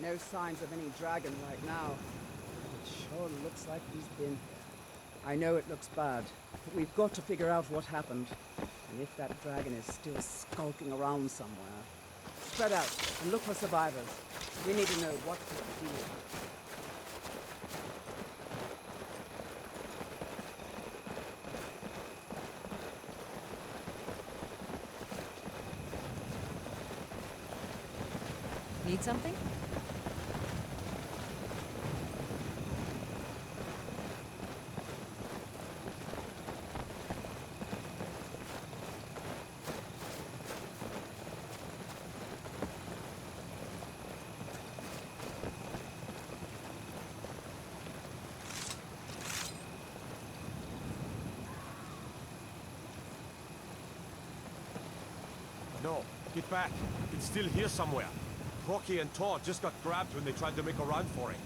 No signs of any dragon right now. It sure looks like he's been here. I know it looks bad, but we've got to figure out what happened. And if that dragon is still skulking around somewhere. Spread out and look for survivors. We need to know what to do. Need something? No, get back. It's still here somewhere. Rocky and Todd just got grabbed when they tried to make a run for it.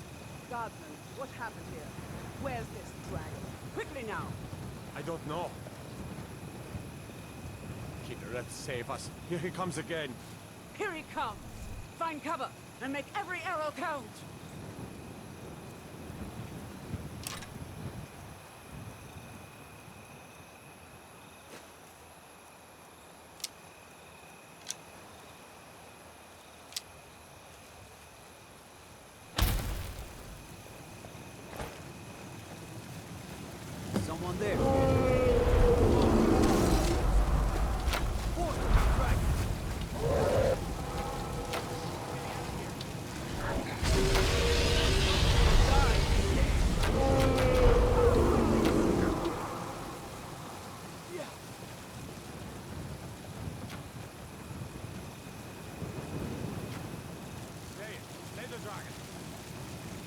Guardsman, what happened here? Where's this dragon? Quickly now! I don't know. Killer, save us. Here he comes again. Here he comes! Find cover and make every arrow count! Someone there. Stay the dragon.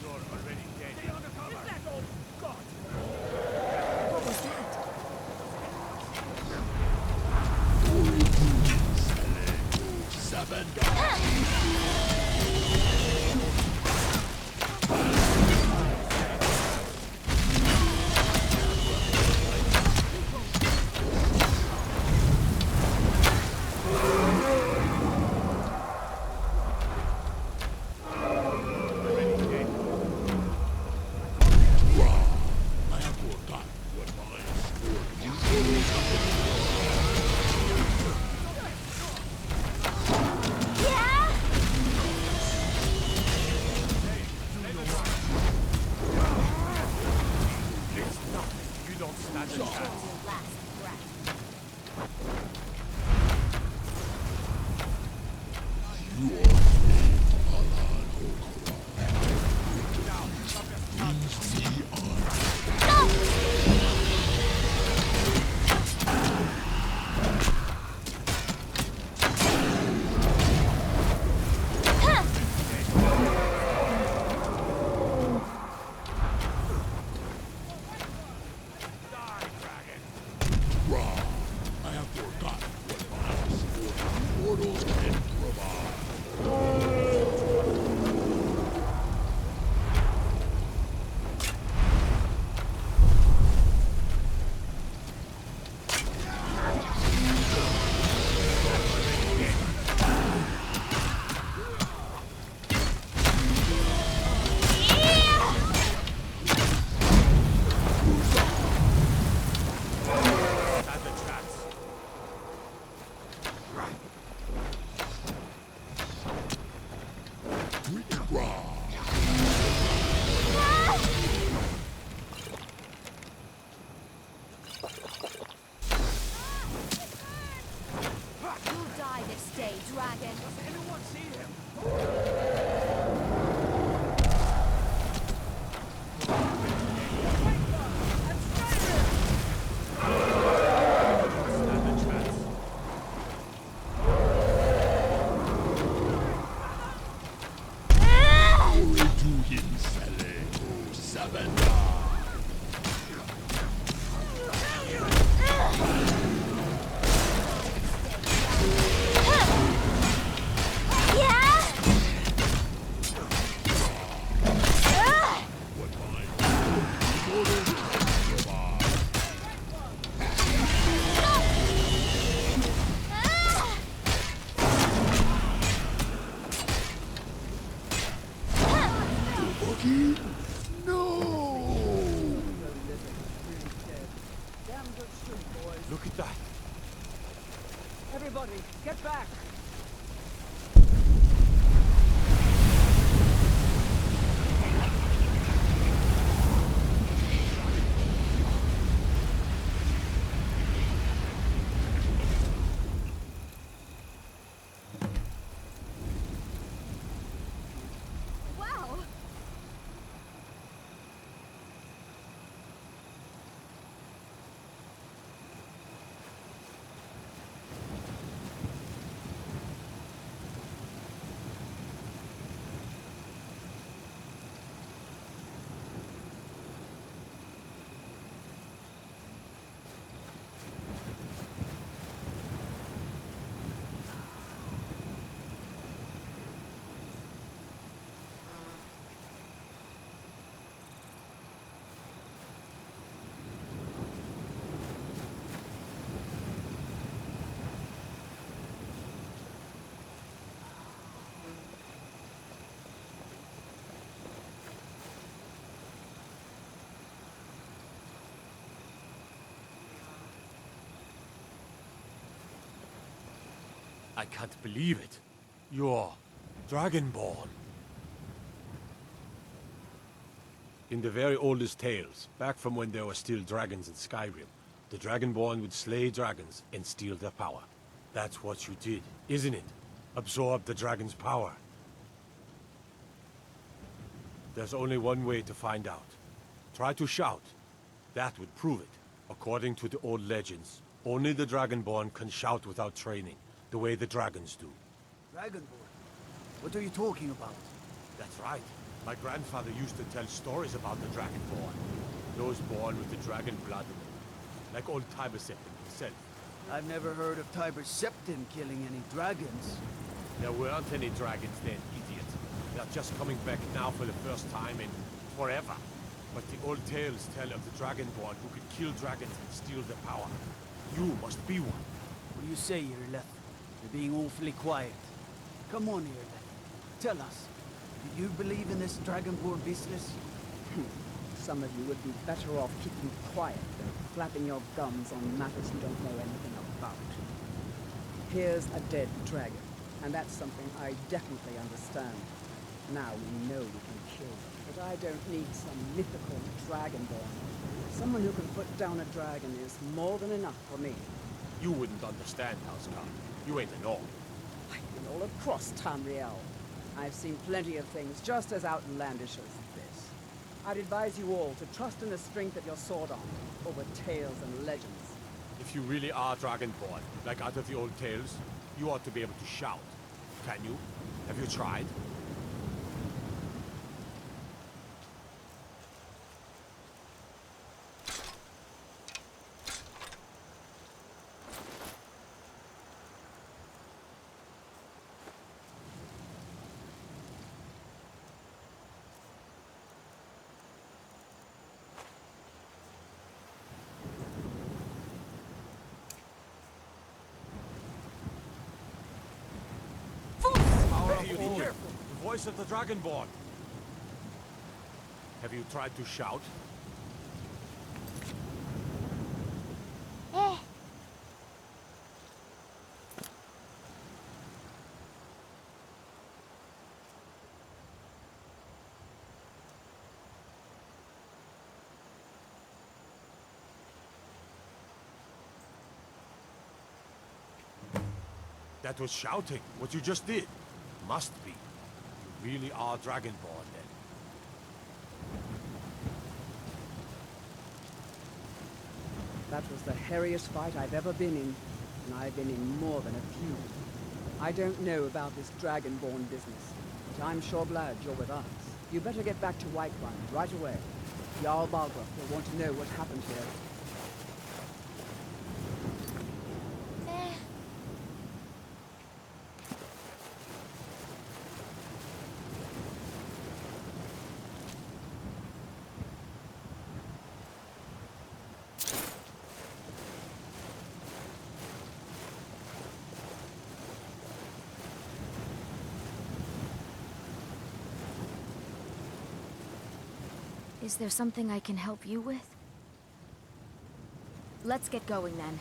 You're already dead. Stay under cover. Is that all? God! What was that? Damn good street, boys. Look at that. Everybody, get back! Wow! I can't believe it. You're Dragonborn. In the very oldest tales, back from when there were still dragons in Skyrim, the Dragonborn would slay dragons and steal their power. That's what you did, isn't it? Absorb the dragon's power. There's only one way to find out. Try to shout. That would prove it. According to the old legends, only the Dragonborn can shout without training, the way the dragons do. Dragonborn? What are you talking about? That's right. My grandfather used to tell stories about the Dragonborn. Those born with the dragon blood in them. Like old Tiber Septim himself. I've nenever heard of Tiber Septim killing any dragons. There weren't any dragons then, idiot. They're just coming back now for the first time in forever. But the old tales tell of the Dragonborn who could kill dragons and steal their power. You must be one. What do you say, Irleth? You're being awfully quiet. Come on, Irleth. Tell us. Do you believe in this Dragonborn business? Some of you would be better off keeping quiet than flapping your gums on matters you don't know anything about. Here's a dead dragon, and that's something I definitely understand. Now we know we can kill them, but I don't need some mythical dragonborn. Someone who can put down a dragon is more than enough for me. You wouldn't understand, Housecarl. You ain't a Norn. I've been all across Tamriel. I've seen plenty of things just as outlandish as this. I'd advise you all to trust in the strength of your sword arm over tales and legends. If you really are Dragonborn, like out of the old tales, you ought to be able to shout. Can you? Have you tried? The voice of the Dragonborn. Have you tried to shout? That was shouting, what you just did. Must be. You really are Dragonborn, then. That was the hairiest fight I've ever been in, and I've been in more than a few. I don't know about this Dragonborn business, but I'm sure glad you're with us. You better get back to Whiterun right away. Jarl Balgruuf will want to know what happened here. Is there something I can help you with? Let's get going then.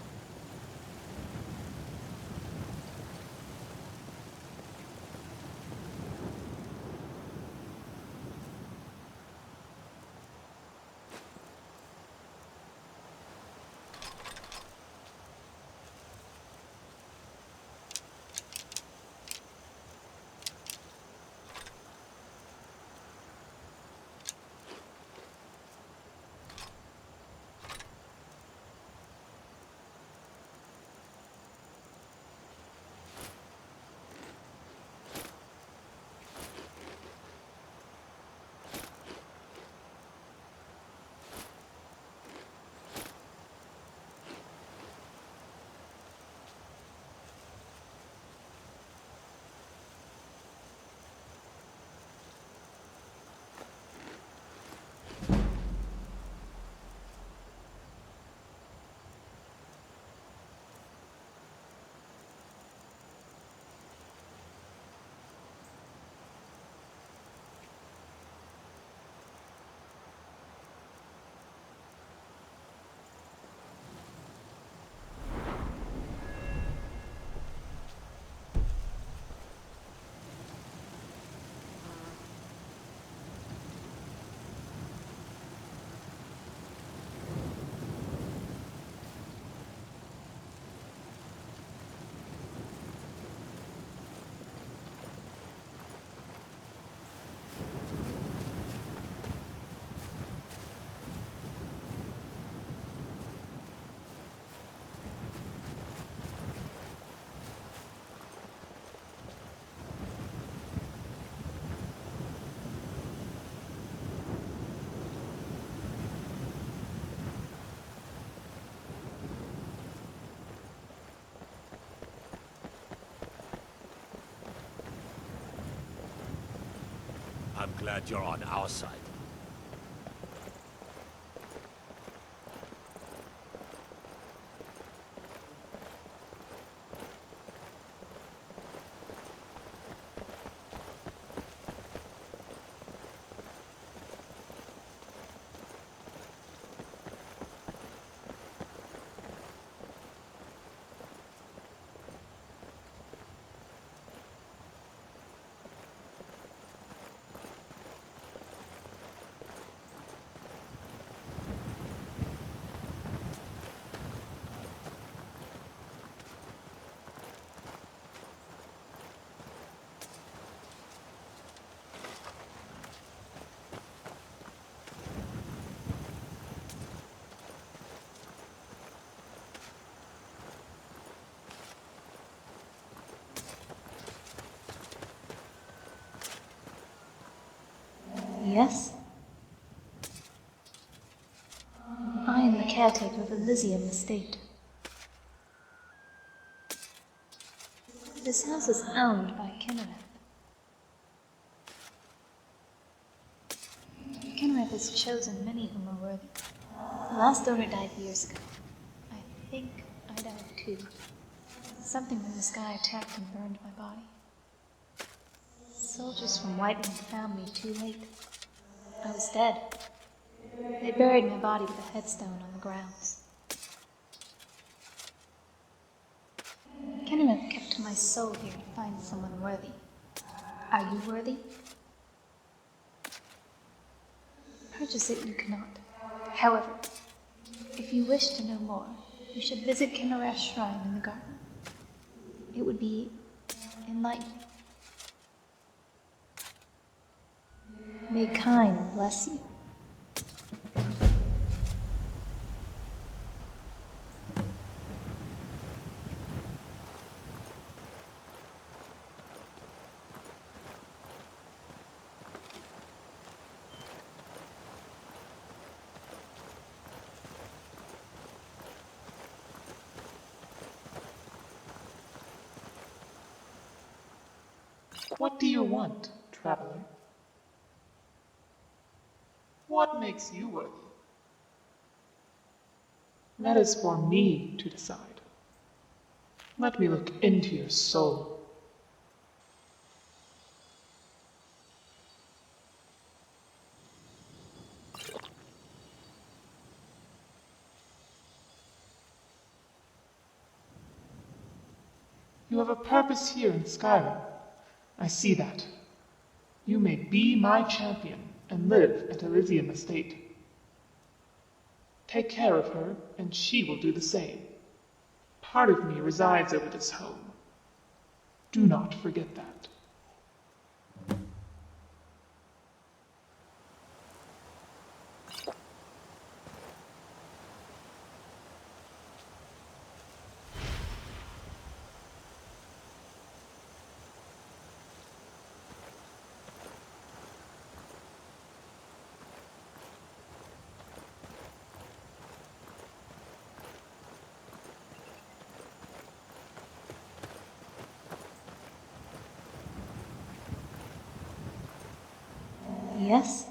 I'm glad you're on our side. Yes? I am the caretaker of Elysium Estate. This house is owned by Kinnereth. Kinnereth has chosen many whom are worthy. The last owner died years ago. I think I died too. Something from the sky attacked and burned my body. Soldiers from Whiteland found me too late. I was dead. They buried my body with a headstone on the grounds. Kennereth kept my soul here to find someone worthy. Are you worthy? Purchase it you cannot. However, if you wish to know more, you should visit Kinnereth's shrine in the garden. It would be enlightening. May Kine bless you. What do you want, traveler? What makes you worthy? That is for me to decide. Let me look into your soul. You have a purpose here in Skyrim. I see that. You may be my champion and live at Elysium Estate. Take care of her, and she will do the same. Part of me resides over this home. Do not forget that. Yes?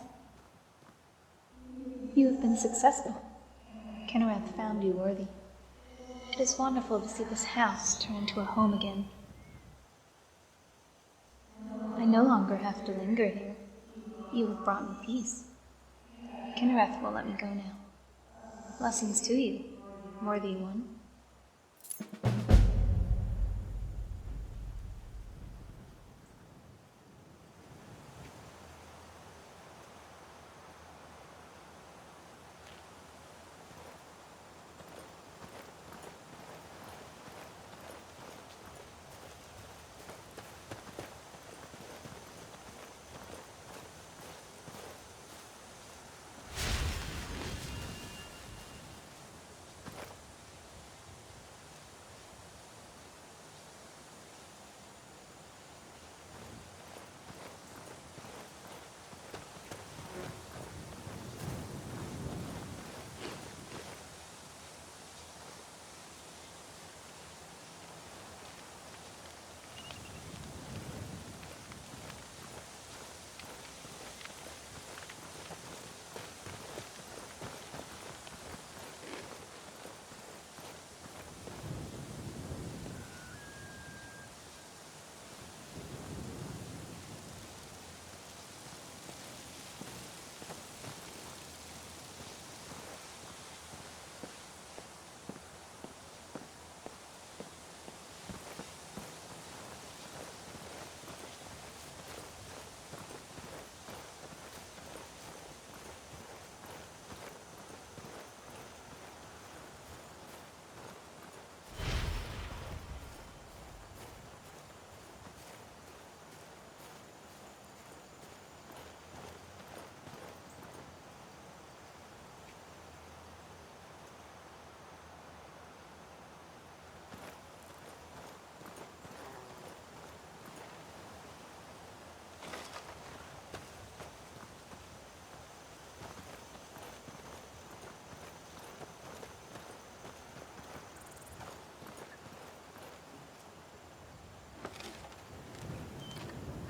You have been successful. Kenrath found you worthy. It is wonderful to see this house turn into a home again. I no longer have to linger here. You have brought me peace. Kenrath will let me go now. Blessings to you, worthy one.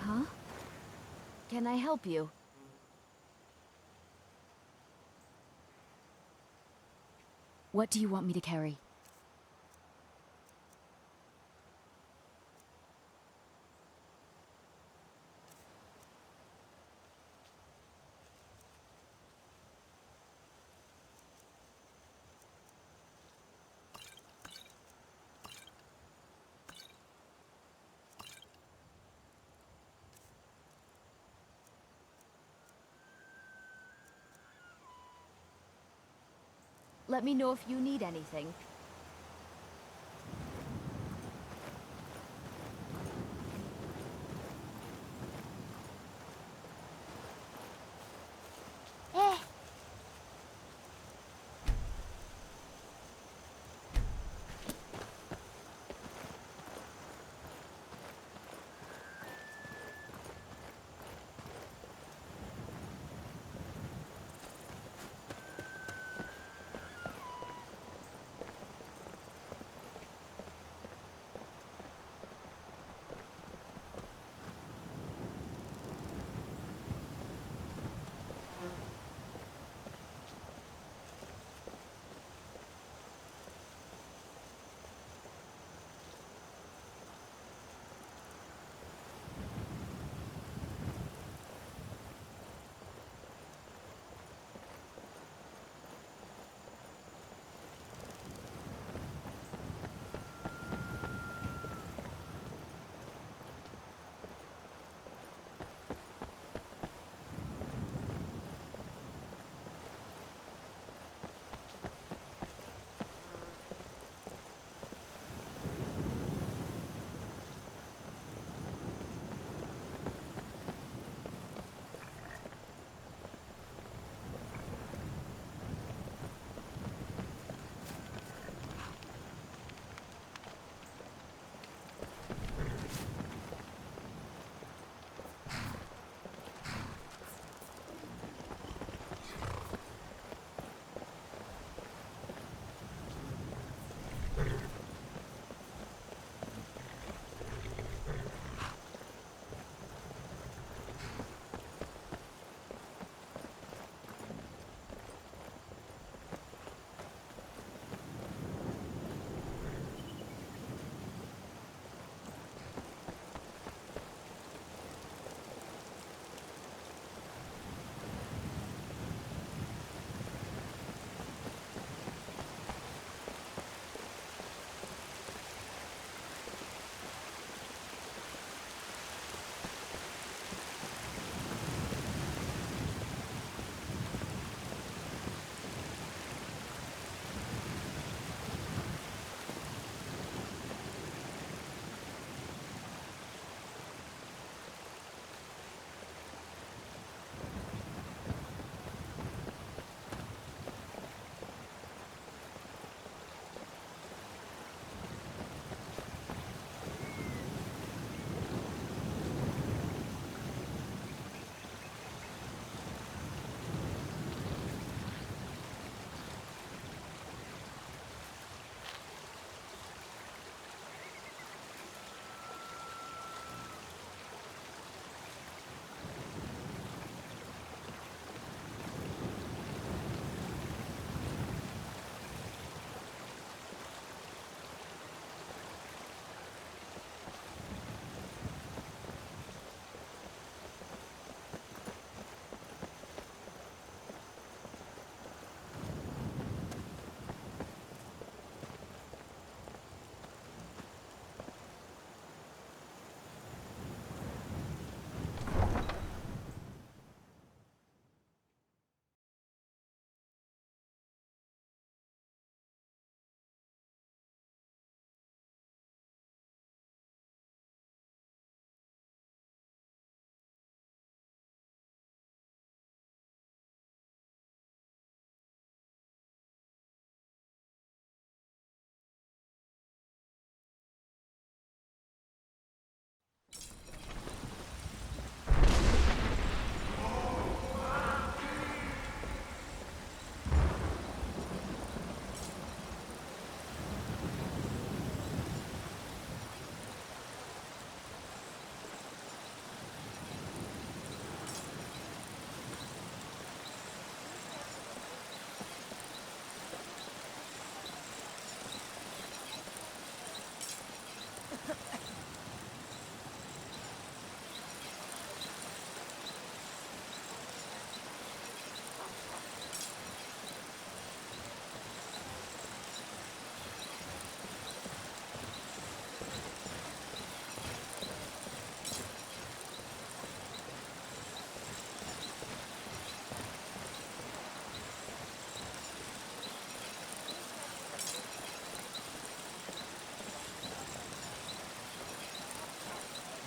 Huh? Can I help you? What do you want me to carry? Let me know if you need anything.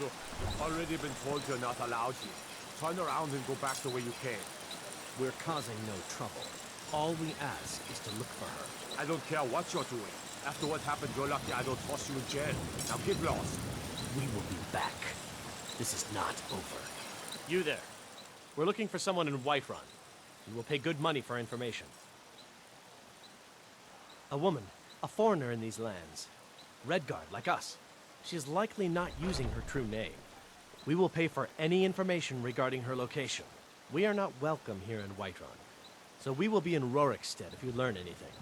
Look, you've already been told you're not allowed here. Turn around and go back the way you came. We're causing no trouble. All we ask is to look for her. I don't care what you're doing. After what happened, you're lucky I don't toss you in jail. Now get lost. We will be back. This is not over. You there. We're looking for someone in Whiterun. We will pay good money for information. A woman, a foreigner in these lands. Redguard, like us. She is likely not using her true name. We will pay for any information regarding her location. We are not welcome here in Whiterun, so we will be in Rorikstead if you learn anything.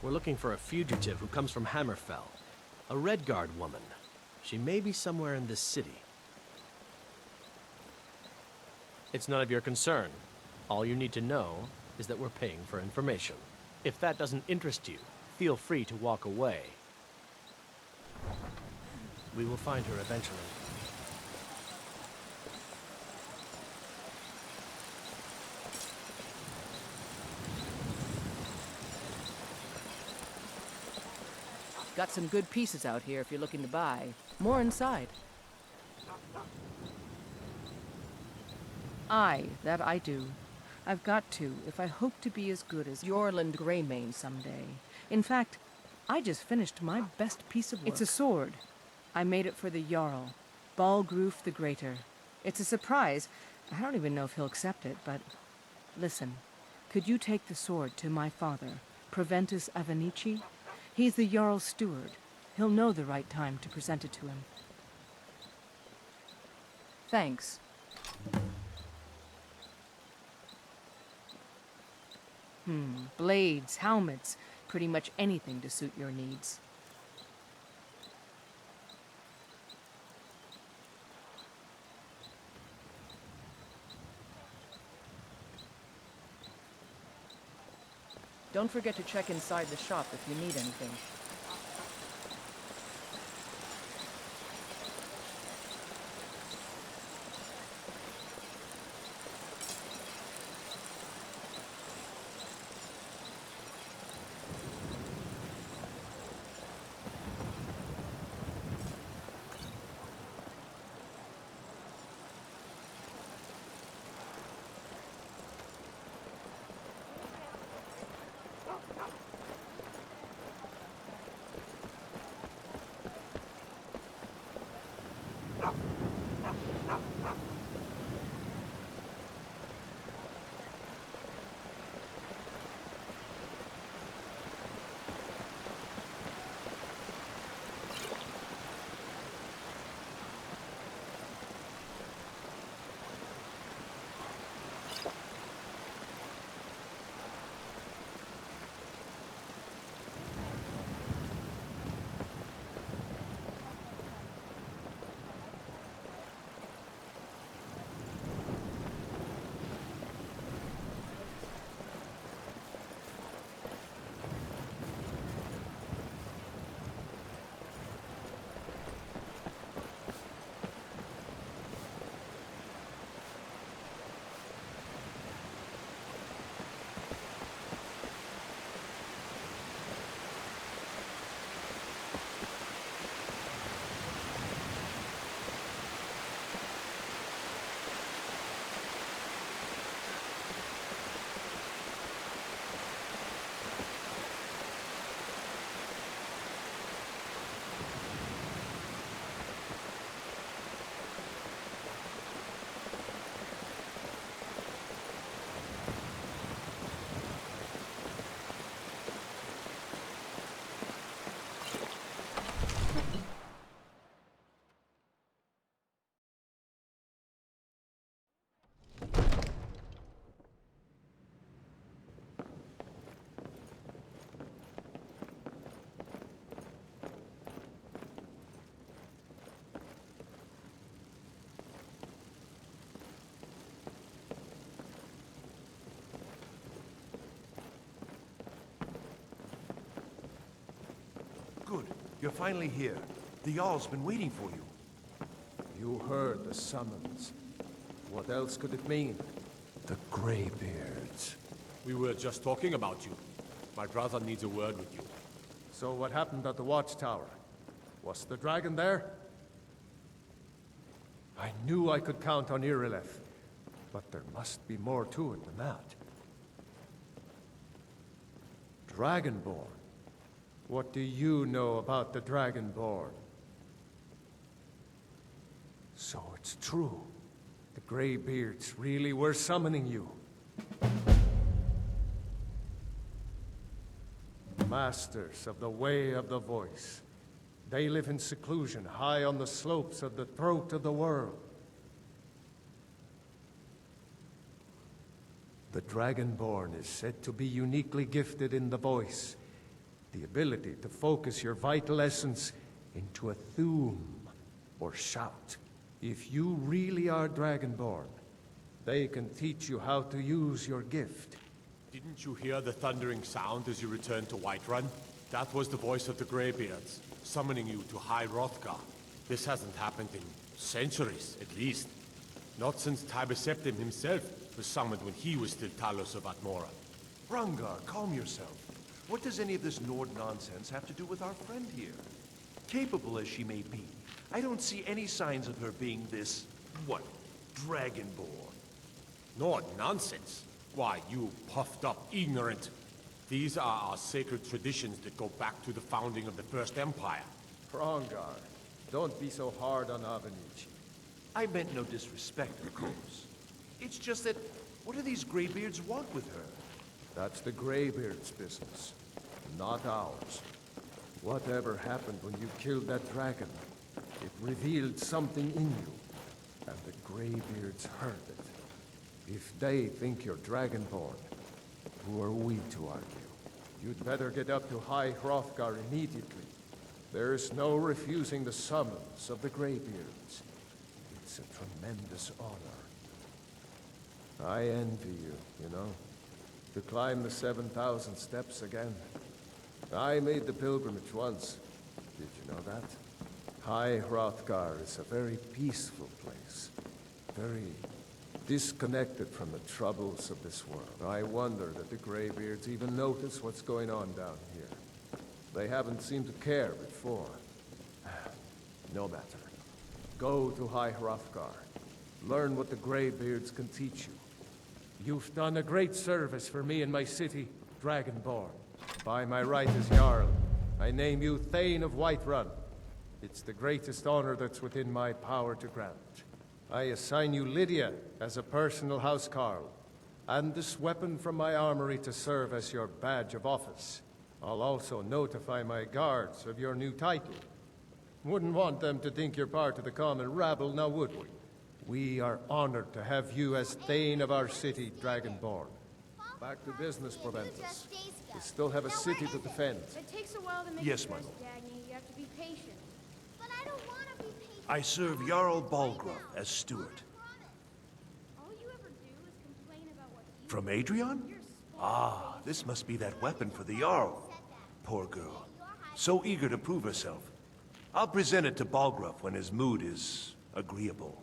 We're looking for a fugitive who comes from Hammerfell. A Redguard woman. She may be somewhere in this city. It's none of your concern. All you need to know is that we're paying for information. If that doesn't interest you, feel free to walk away. We will find her eventually. Got some good pieces out here if you're looking to buy. More inside. Aye, that I do. I've got to, if I hope to be as good as Yorland Greymane someday. In fact, I just finished my best piece of work. It's a sword. I made it for the Jarl, Balgruf the Greater. It's a surprise. I don't even know if he'll accept it, but... Listen, could you take the sword to my father, Proventus Avenici? He's the Jarl's steward. He'll know the right time to present it to him. Thanks. Blades, helmets, pretty much anything to suit your needs. Don't forget to check inside the shop if you need anything. Good. You're finally here. The Jarl's been waiting for you. You heard the summons. What else could it mean? The Greybeards. We were just talking about you. My brother needs a word with you. So what happened at the watchtower? Was the dragon there? I knew I could count on Irileth, but there must be more to it than that. Dragonborn. What do you know about the Dragonborn? So it's true. The Greybeards really were summoning you. Masters of the Way of the Voice. They live in seclusion, high on the slopes of the throat of the world. The Dragonborn is said to be uniquely gifted in the voice, the ability to focus your vital essence into a thum, or shout. If you really are Dragonborn, they can teach you how to use your gift. Didn't you hear the thundering sound as you returned to Whiterun? That was the voice of the Greybeards, summoning you to High Hrothgar. This hasn't happened in centuries, at least. Not since Tiber Septim himself was summoned when he was still Talos of Atmora. Hrongar, calm yourself. What does any of this Nord nonsense have to do with our friend here? Capable as she may be, I don't see any signs of her being this, what, Dragonborn. Nord nonsense? Why, you puffed up ignorant. These are our sacred traditions that go back to the founding of the First Empire. Hrongar, don't be so hard on Avenici. I meant no disrespect, of course. It's just that, what do these Greybeards want with her? That's the Greybeards' business, not ours. Whatever happened when you killed that dragon, it revealed something in you, and the Greybeards heard it. If they think you're Dragonborn, who are we to argue? You'd better get up to High Hrothgar immediately. There's no refusing the summons of the Greybeards. It's a tremendous honor. I envy you, you know, to climb the 7,000 steps again. I made the pilgrimage once. Did you know that? High Hrothgar is a very peaceful place. Very disconnected from the troubles of this world. I wonder that the Greybeards even notice what's going on down here. They haven't seemed to care before. No matter. Go to High Hrothgar. Learn what the Greybeards can teach you. You've done a great service for me and my city, Dragonborn. By my right as Jarl, I name you Thane of Whiterun. It's the greatest honor that's within my power to grant. I assign you Lydia as a personal housecarl, and this weapon from my armory to serve as your badge of office. I'll also notify my guards of your new title. Wouldn't want them to think you're part of the common rabble, now would we? We are honored to have you as Thane of our city, Dragonborn. Back to business, Proventus. We still have a city to defend. It takes a while to make Yes, it my dress, lord. Dagny. You have to be patient. But I don't want to be patient. I serve Jarl Balgruuf as steward. All you ever do is complain about what you From Adrian? Ah, this must be that weapon for the Jarl. Poor girl. So eager to prove herself. I'll present it to Balgruuf when his mood is agreeable.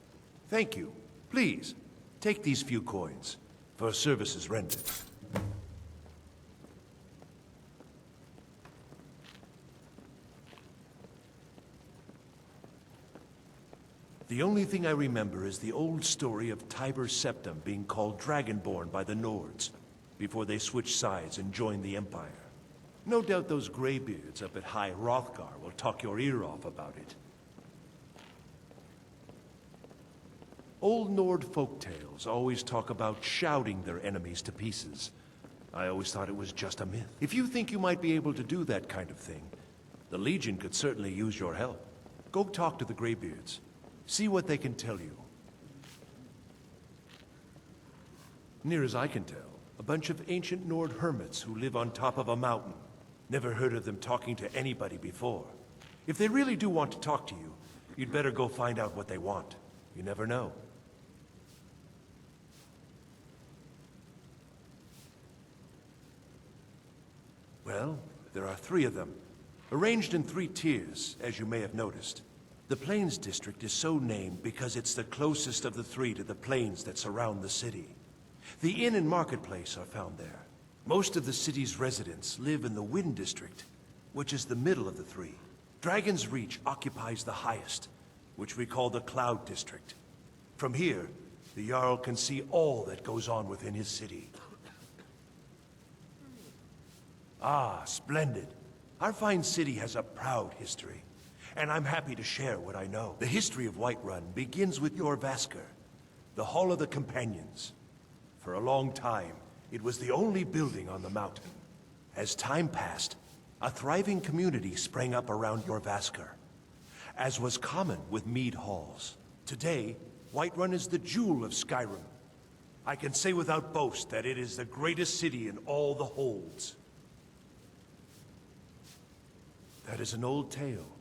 Thank you. Please, take these few coins for services rendered. The only thing I remember is the old story of Tiber Septim being called Dragonborn by the Nords, before they switched sides and joined the Empire. No doubt those Greybeards up at High Hrothgar will talk your ear off about it. Old Nord folktales always talk about shouting their enemies to pieces. I always thought it was just a myth. If you think you might be able to do that kind of thing, the Legion could certainly use your help. Go talk to the Greybeards. See what they can tell you. Near as I can tell, a bunch of ancient Nord hermits who live on top of a mountain. Never heard of them talking to anybody before. If they really do want to talk to you, you'd better go find out what they want. You never know. Well, there are 3 of them, arranged in 3 tiers, as you may have noticed. The Plains District is so named because it's the closest of the 3 to the plains that surround the city. The inn and marketplace are found there. Most of the city's residents live in the Wind District, which is the middle of the 3. Dragon's Reach occupies the highest, which we call the Cloud District. From here, the Jarl can see all that goes on within his city. Ah, splendid. Our fine city has a proud history, and I'm happy to share what I know. The history of Whiterun begins with Jorrvaskr, the Hall of the Companions. For a long time, it was the only building on the mountain. As time passed, a thriving community sprang up around Jorrvaskr, as was common with mead halls. Today, Whiterun is the jewel of Skyrim. I can say without boast that it is the greatest city in all the holds. That is an old tale,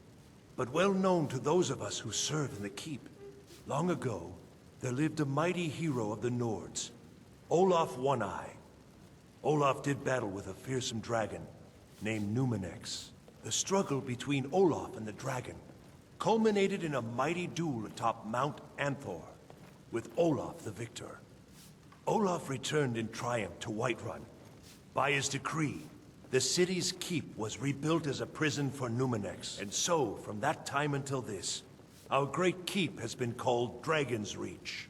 but well known to those of us who serve in the keep. Long ago, there lived a mighty hero of the Nords, Olaf One-Eye. Olaf did battle with a fearsome dragon named Numenex. The struggle between Olaf and the dragon culminated in a mighty duel atop Mount Anthor, with Olaf the victor. Olaf returned in triumph to Whiterun. By his decree, the city's keep was rebuilt as a prison for Numenex, and so, from that time until this, our great keep has been called Dragon's Reach.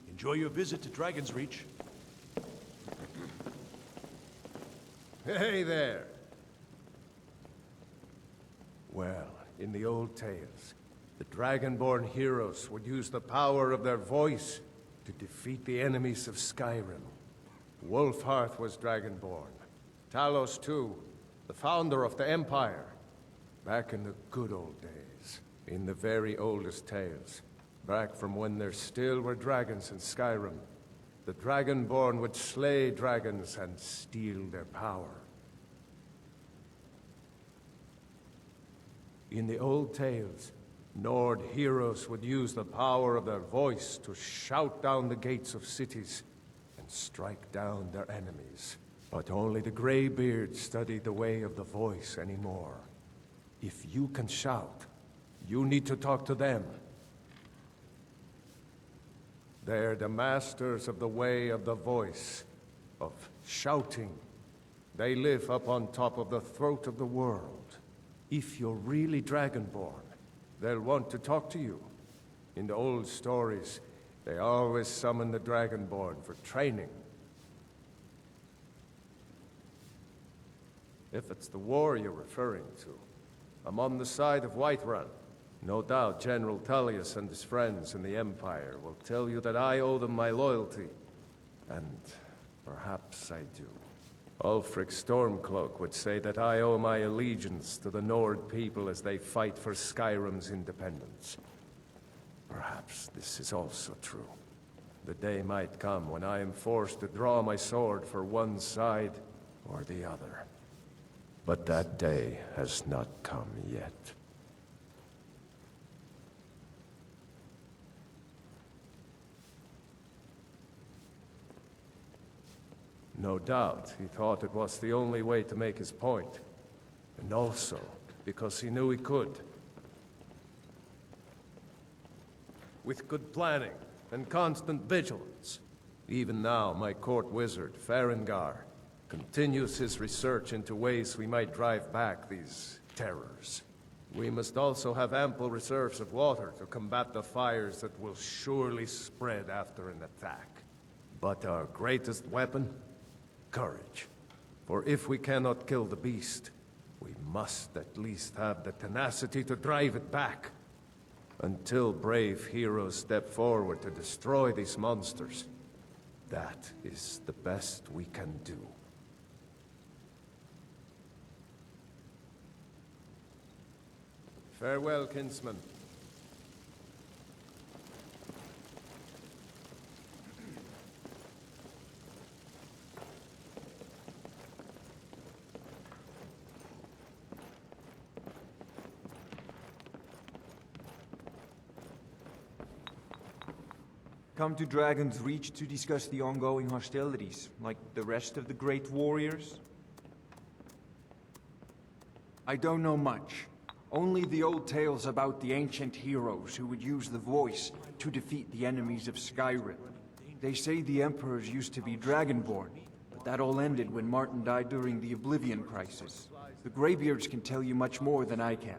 Enjoy your visit to Dragon's Reach. Hey there! Well, in the old tales, the Dragonborn heroes would use the power of their voice to defeat the enemies of Skyrim. Wolfhearth was Dragonborn. Talos, too, the founder of the Empire. Back in the good old days, in the very oldest tales, back from when there still were dragons in Skyrim, the Dragonborn would slay dragons and steal their power. In the old tales, Nord heroes would use the power of their voice to shout down the gates of cities and strike down their enemies. But only the Greybeards study the way of the voice anymore. If you can shout, you need to talk to them. They're the masters of the way of the voice, of shouting. They live up on top of the throat of the world. If you're really Dragonborn, they'll want to talk to you. In the old stories, they always summon the Dragonborn for training. If it's the war you're referring to, I'm on the side of Whiterun. No doubt General Tullius and his friends in the Empire will tell you that I owe them my loyalty. And perhaps I do. Ulfric Stormcloak would say that I owe my allegiance to the Nord people as they fight for Skyrim's independence. Perhaps this is also true. The day might come when I am forced to draw my sword for one side or the other. But that day has not come yet. No doubt, he thought it was the only way to make his point. And also, because he knew he could. With good planning and constant vigilance. Even now, my court wizard, Farengar, continues his research into ways we might drive back these terrors. We must also have ample reserves of water to combat the fires that will surely spread after an attack. But our greatest weapon? Courage. For if we cannot kill the beast, we must at least have the tenacity to drive it back. Until brave heroes step forward to destroy these monsters, that is the best we can do. Farewell, kinsman. Come to Dragon's Reach to discuss the ongoing hostilities, like the rest of the great warriors? I don't know much. Only the old tales about the ancient heroes who would use the voice to defeat the enemies of Skyrim. They say the emperors used to be Dragonborn, but That all ended when Martin died during the Oblivion Crisis. The Greybeards can tell you much more than I can.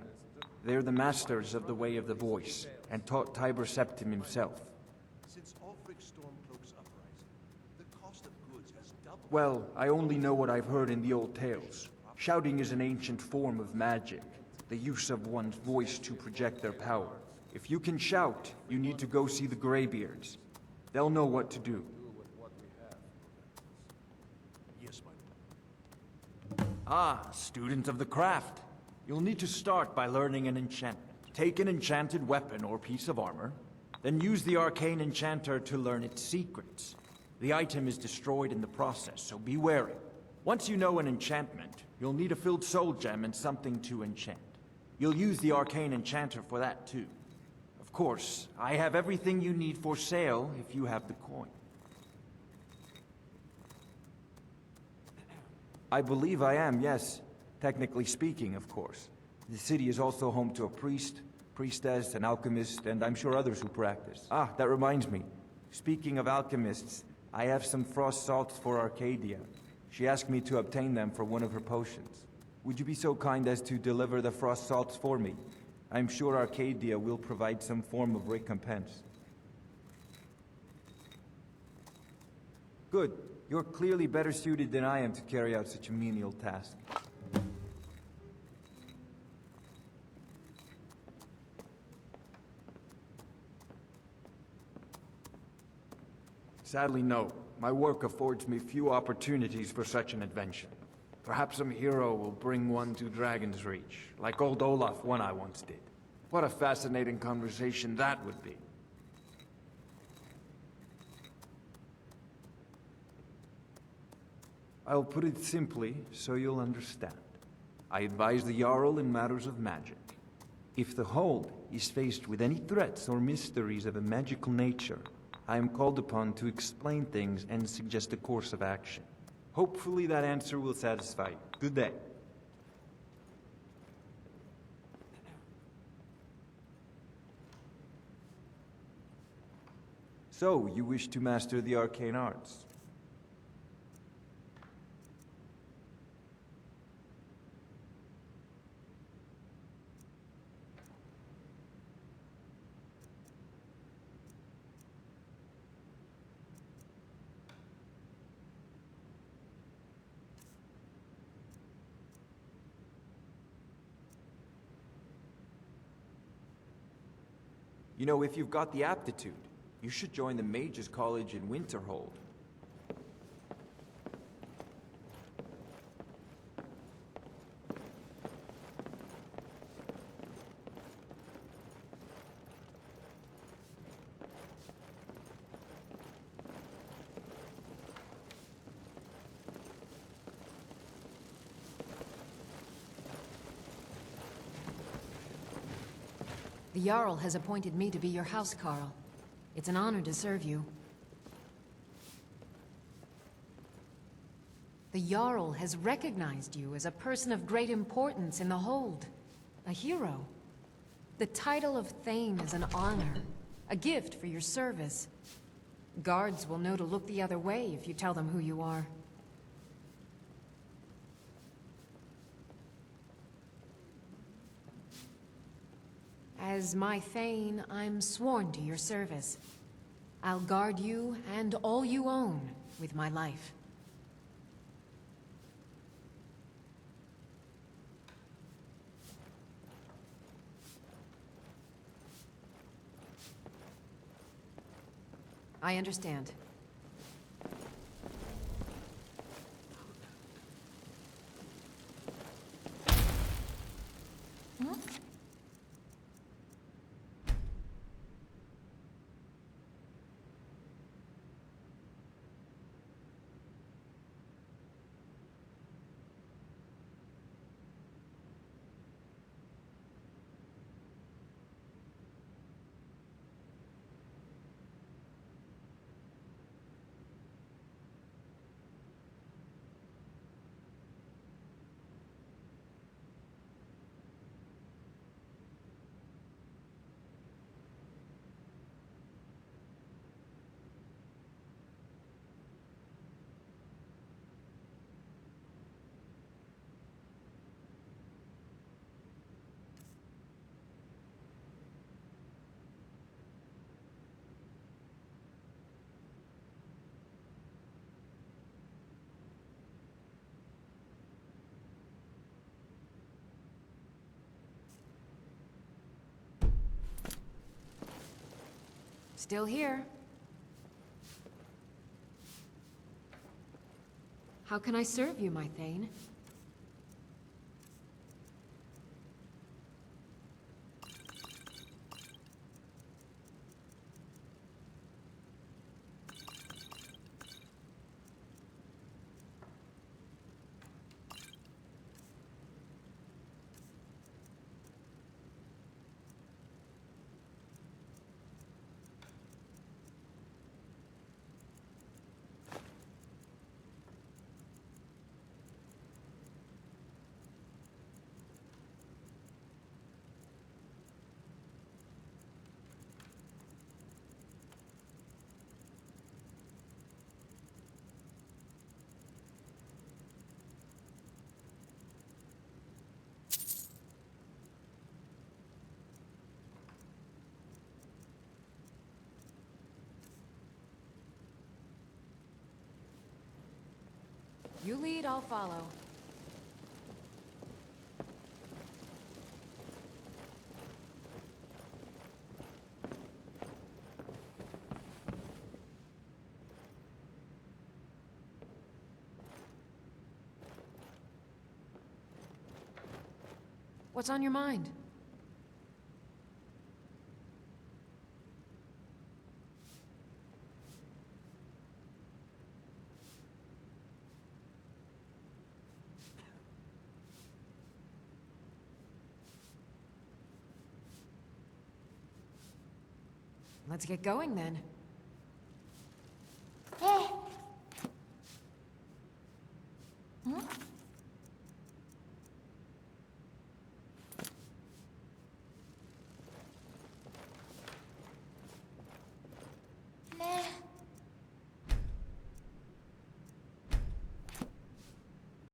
They're the masters of the Way of the Voice, and taught Tiber Septim himself. Since Ulfric Stormcloak's uprising, the cost of goods has doubled. Well, I only know what I've heard in the old tales. Shouting is an ancient form of magic, the use of one's voice to project their power. If you can shout, you need to go see the Greybeards. They'll know what to do. Yes, my lord. Ah, student of the craft. You'll need to start by learning an enchantment. Take an enchanted weapon or piece of armor, then use the arcane enchanter to learn its secrets. The item is destroyed in the process, so be wary. Once you know an enchantment, you'll need a filled soul gem and something to enchant. You'll use the arcane enchanter for that too. Of course, I have everything you need for sale if you have the coin. I believe I am, yes. Technically speaking, of course. The city is also home to a priest, priestess, an alchemist, and I'm sure others who practice. Ah, that reminds me. Speaking of alchemists, I have some frost salts for Arcadia. She asked me to obtain them for one of her potions. Would you be so kind as to deliver the frost salts for me? I'm sure Arcadia will provide some form of recompense. Good. You're clearly better suited than I am to carry out such a menial task. Sadly, no. My work affords me few opportunities for such an adventure. Perhaps some hero will bring one to Dragon's Reach, like old Olaf one I once did. What a fascinating conversation that would be. I'll put it simply so you'll understand. I advise the Jarl in matters of magic. If the Hold is faced with any threats or mysteries of a magical nature, I am called upon to explain things and suggest a course of action. Hopefully that answer will satisfy you. Good day. So, you wish to master the arcane arts? You know, if you've got the aptitude, you should join the Mages College in Winterhold. The Jarl has appointed me to be your housecarl. It's an honor to serve you. The Jarl has recognized you as a person of great importance in the Hold. A hero. The title of Thane is an honor, a gift for your service. Guards will know to look the other way if you tell them who you are. As my Thane, I'm sworn to your service. I'll guard you and all you own with my life. I understand. Huh? Still here. How can I serve you, my Thane? You lead, I'll follow. What's on your mind? Let's get going then.